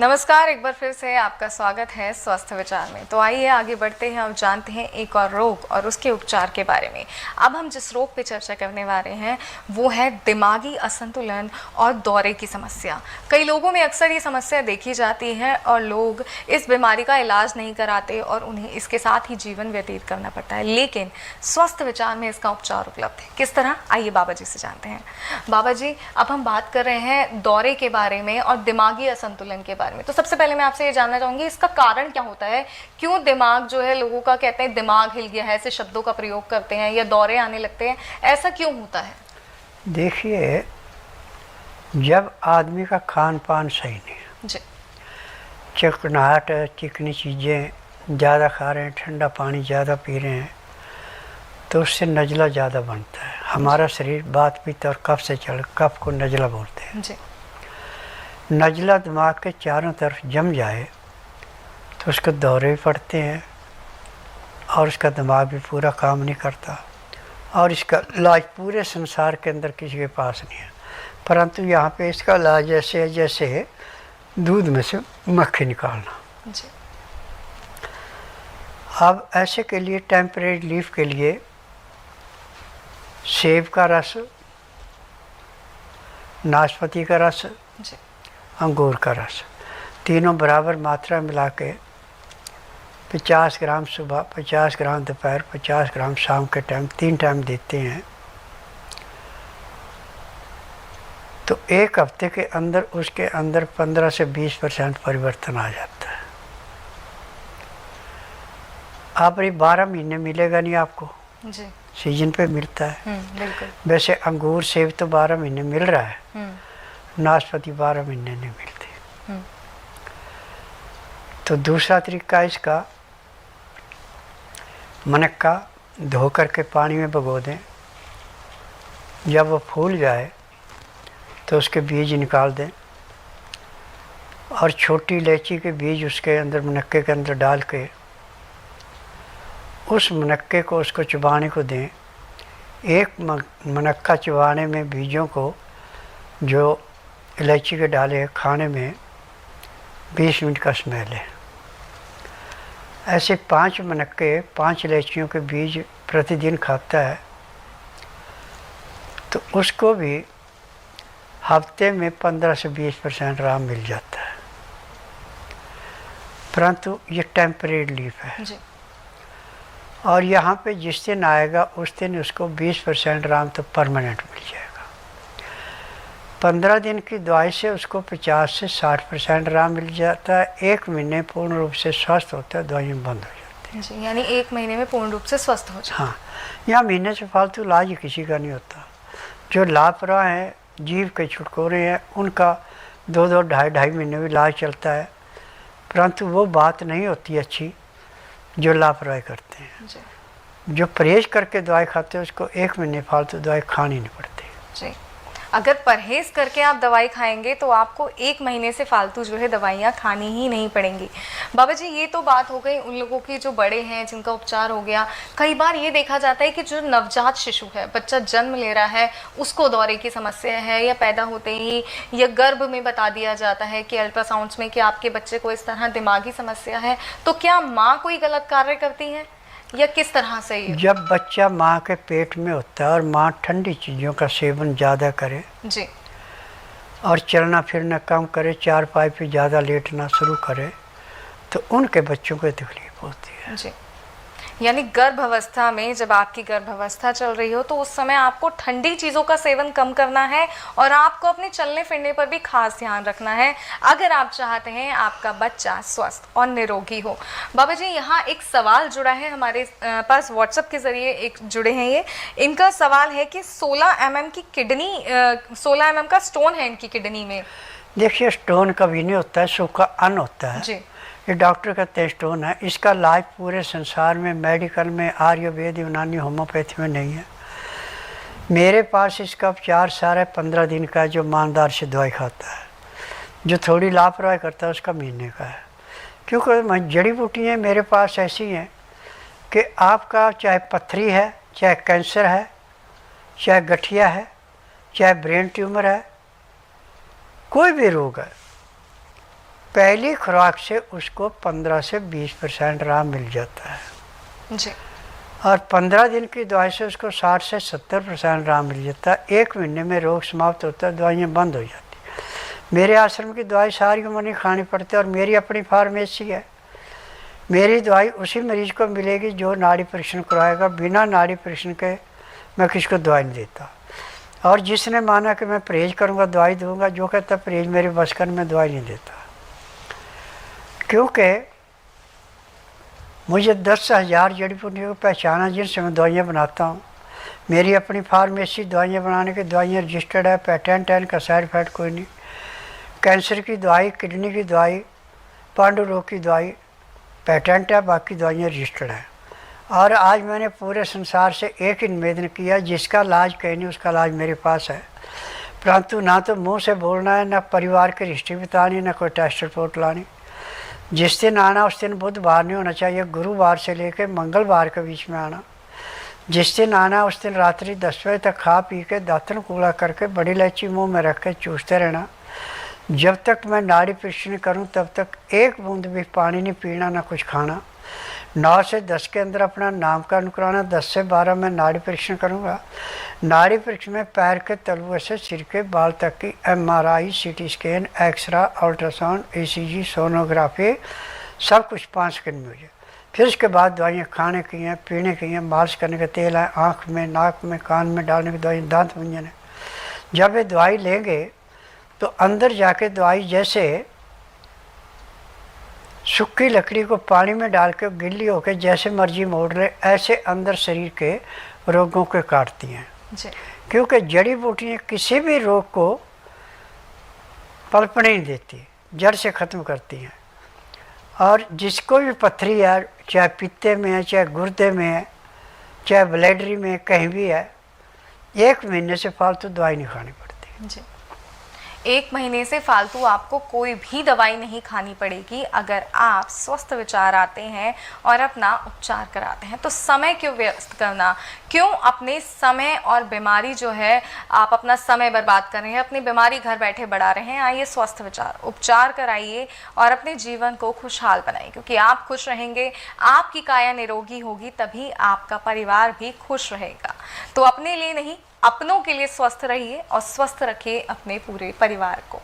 नमस्कार, एक बार फिर से आपका स्वागत है स्वस्थ विचार में। तो आइए आगे बढ़ते हैं और जानते हैं एक और रोग और उसके उपचार के बारे में। अब हम जिस रोग पे चर्चा करने वाले हैं वो है दिमागी असंतुलन और दौरे की समस्या। कई लोगों में अक्सर ये समस्या देखी जाती है और लोग इस बीमारी का इलाज नहीं कराते और उन्हें इसके साथ ही जीवन व्यतीत करना पड़ता है। लेकिन स्वस्थ विचार में इसका उपचार उपलब्ध है। किस तरह, आइए बाबा जी से जानते हैं। बाबा जी, अब हम बात कर रहे हैं दौरे के बारे में और दिमागी असंतुलन के बारे में। तो सबसे पहले मैं आपसे ये जानना चाहूंगी, इसका कारण क्या होता है? क्यों दिमाग जो है, लोगों का कहते हैं दिमाग हिल गया है, ऐसे शब्दों का प्रयोग करते हैं या दौरे आने लगते हैं, ऐसा क्यों होता है? देखिए, जब आदमी का खान पान सही नहीं है जी, चिकनाहट, चिकनी चीज़ें ज़्यादा खा रहे हैं, ठंडा पानी ज़्यादा पी रहे हैं, तो उससे नज़ला ज़्यादा बनता है। हमारा शरीर बात पीता और कफ से चढ़, कफ को नज़ला बोलते हैं। जी, नज़ला दिमाग के चारों तरफ जम जाए तो उसको दौरे भी पड़ते हैं और उसका दिमाग भी पूरा काम नहीं करता और इसका इलाज पूरे संसार के अंदर किसी के पास नहीं है। परंतु यहाँ पे इसका इलाज ऐसे है जैसे दूध में से मक्खी निकालना। जी, अब ऐसे के लिए टेम्परेरी रिलीफ के लिए सेब का रस, नाशपाती का रस, जी, अंगूर का रस, तीनों बराबर मात्रा मिला के 50 ग्राम सुबह, 50 ग्राम दोपहर, 50 ग्राम शाम के टाइम, 3 टाइम देते हैं। तो एक हफ्ते के अंदर उसके अंदर 15 से 20% परिवर्तन आ जाता है। आप ये 12 महीने मिलेगा नहीं आपको, जी, सीजन पे मिलता है। बिल्कुल। वैसे अंगूर सेब तो 12 महीने मिल रहा है, नाशपाती 12 महीने नहीं मिलती। तो दूसरा तरीका इसका, मनक्का धो करके पानी में भिगो दें, जब वो फूल जाए तो उसके बीज निकाल दें और छोटी इलायची के बीज उसके अंदर, मनक्के के अंदर डाल के उस मनक्के को उसको चबाने को दें। एक मनक्का चबाने में बीजों को, जो इलायची के डाले खाने में, 20 मिनट का स्मेल है। ऐसे 5 मनक्के, 5 इलायचियों के बीज प्रतिदिन खाता है तो उसको भी हफ्ते में 15 से 20% आराम मिल जाता है। परंतु ये टेम्परेरी रिलीफ है। जी, और यहाँ पे जिस दिन आएगा उस दिन उसको 20% आराम तो परमानेंट मिल जाएगा। 15 दिन की दवाई से उसको 50 से 60% आराम मिल जाता है। 1 महीने पूर्ण रूप से स्वस्थ होता है, दवाइयाँ बंद हो जाती हैं। जी, यानी 1 महीने में पूर्ण रूप से स्वस्थ हो जाए। हाँ, यहाँ महीने से फालतू इलाज ही किसी का नहीं होता। जो लापरवाह हैं, जीव के छुटकोरे हैं, उनका 2-2, 2.5 महीने भी इलाज चलता है। परंतु वो बात नहीं होती अच्छी जो लापरवाही करते हैं। जी, जो परहेज करके दवाई खाते हैं उसको 1 महीने फालतू दवाई खानी नहीं पड़ती। जी, अगर परहेज करके आप दवाई खाएंगे तो आपको 1 महीने से फालतू जो है दवाइयाँ खानी ही नहीं पड़ेंगी। बाबा जी, ये तो बात हो गई उन लोगों की जो बड़े हैं, जिनका उपचार हो गया। कई बार ये देखा जाता है कि जो नवजात शिशु है, बच्चा जन्म ले रहा है, उसको दौरे की समस्या है, या पैदा होते ही या गर्भ में बता दिया जाता है कि अल्ट्रासाउंड्स में कि आपके बच्चे को इस तरह दिमागी समस्या है। तो क्या माँ कोई गलत कार्य करती है या किस तरह से? जब बच्चा माँ के पेट में होता है और माँ ठंडी चीज़ों का सेवन ज़्यादा करे जी, और चलना फिरना कम करे, चारपाई पे ज़्यादा लेटना शुरू करे, तो उनके बच्चों को तकलीफ होती है। जी, यानी गर्भावस्था में, जब आपकी गर्भावस्था चल रही हो तो उस समय आपको ठंडी चीज़ों का सेवन कम करना है और आपको अपने चलने फिरने पर भी खास ध्यान रखना है, अगर आप चाहते हैं आपका बच्चा स्वस्थ और निरोगी हो। बाबा जी, यहाँ एक सवाल जुड़ा है हमारे पास, व्हाट्सएप के ज़रिए एक जुड़े हैं ये। इनका सवाल है कि 16 mm की किडनी, 16 mm का स्टोन है इनकी किडनी में। देखिए, स्टोन कभी नहीं होता है, सूखा अन्न होता है। जी, ये डॉक्टर कहते हैं स्टोन है। इसका इलाज पूरे संसार में, मेडिकल में, आयुर्वेद, यूनानी, होम्योपैथी में नहीं है। मेरे पास इसका उपचार सारा 15 दिन का है, जो ईमानदार से दवाई खाता है। जो थोड़ी लापरवाही करता है उसका महीने का है। क्योंकि जड़ी बूटियाँ मेरे पास ऐसी हैं कि आपका चाहे पथरी है, चाहे कैंसर है, चाहे गठिया है, चाहे ब्रेन ट्यूमर है, कोई भी रोग है, पहली खुराक से उसको 15 से 20% आराम मिल जाता है जी। और 15 दिन की दवाई से उसको 60 से 70% आराम मिल जाता है। 1 महीने में रोग समाप्त होता है, दवाइयाँ बंद हो जाती। मेरे आश्रम की दवाई सारी उम्र नहीं खानी पड़ती और मेरी अपनी फार्मेसी है। मेरी दवाई उसी मरीज को मिलेगी जो नाड़ी परीक्षण कराएगा। बिना नाड़ी परीक्षण के मैं किसी को दवाई नहीं देता। और जिसने माना कि मैं परहेज करूँगा दवाई दूंगा, जो कहता परहेज मेरे बस कर, मैं दवाई नहीं देता। क्योंकि मुझे 10,000 जड़ी बूटियों को पहचाना जिनसे मैं दवाइयाँ बनाता हूँ। मेरी अपनी फार्मेसी दवाइयाँ बनाने की, दवाइयाँ रजिस्टर्ड है, पेटेंट है, इनका साइड इफेक्ट कोई नहीं। कैंसर की दवाई, किडनी की दवाई, पांडु रोग की दवाई पेटेंट है, बाकी दवाइयाँ रजिस्टर्ड है। और आज मैंने पूरे संसार से एक ही निवेदन किया, जिसका इलाज कहीं नहीं उसका इलाज मेरे पास है। परंतु ना तो मुँह से बोलना है, ना परिवार की हिस्ट्री बतानी, ना कोई टेस्ट रिपोर्ट लानी। जिस दिन आना उस दिन बुधवार नहीं होना चाहिए, गुरुवार से लेकर मंगलवार के बीच में आना। जिस दिन आना उस दिन रात्रि 10 बजे तक खा पी के दातन कूड़ा करके बड़ी इलायची मुंह में रख के चूसते रहना। जब तक मैं नाड़ी परीक्षण करूं तब तक एक बूंद भी पानी नहीं पीना, ना कुछ खाना। 9 से 10 के अंदर अपना नामकरण कराना। 10 से 12 में नाड़ी परीक्षण करूंगा। नाड़ी परीक्षण में पैर के तलुए से सिर के बाल तक की MRI, CT scan, xray, ultrasound, ECG, sonography सब कुछ 5 सेकंड में हो जाए। फिर उसके बाद दवाइयाँ खाने की हैं, पीने की हैं, मालिश करने का तेल है, आँख में, नाक में, कान में डालने की दवाई, दांत मंजन है। जब ये दवाई लेंगे तो अंदर जाके दवाई जैसे सूखी लकड़ी को पानी में डाल के गिल्ली होकर जैसे मर्जी मोड़ ले, ऐसे अंदर शरीर के रोगों को काटती हैं जी। क्योंकि जड़ी बूटियाँ किसी भी रोग को पलपने नहीं देती, जड़ से ख़त्म करती हैं। और जिसको भी पथरी है, चाहे पित्ते में है, चाहे गुर्दे में है, चाहे ब्लैडरी में, कहीं भी है, 1 महीने से फालतू दवाई नहीं खानी पड़ती। जी। 1 महीने से फालतू आपको कोई भी दवाई नहीं खानी पड़ेगी अगर आप स्वस्थ विचार आते हैं और अपना उपचार कराते हैं। तो समय क्यों व्यस्त करना, क्यों अपने समय और बीमारी जो है आप अपना समय बर्बाद कर रहे हैं, अपनी बीमारी घर बैठे बढ़ा रहे हैं। आइए स्वस्थ विचार उपचार कराइए और अपने जीवन को खुशहाल बनाइए, क्योंकि आप खुश रहेंगे, आपकी काया निरोगी होगी, तभी आपका परिवार भी खुश रहेगा। तो अपने लिए नहीं, अपनों के लिए स्वस्थ रहिए और स्वस्थ रखिए अपने पूरे परिवार को।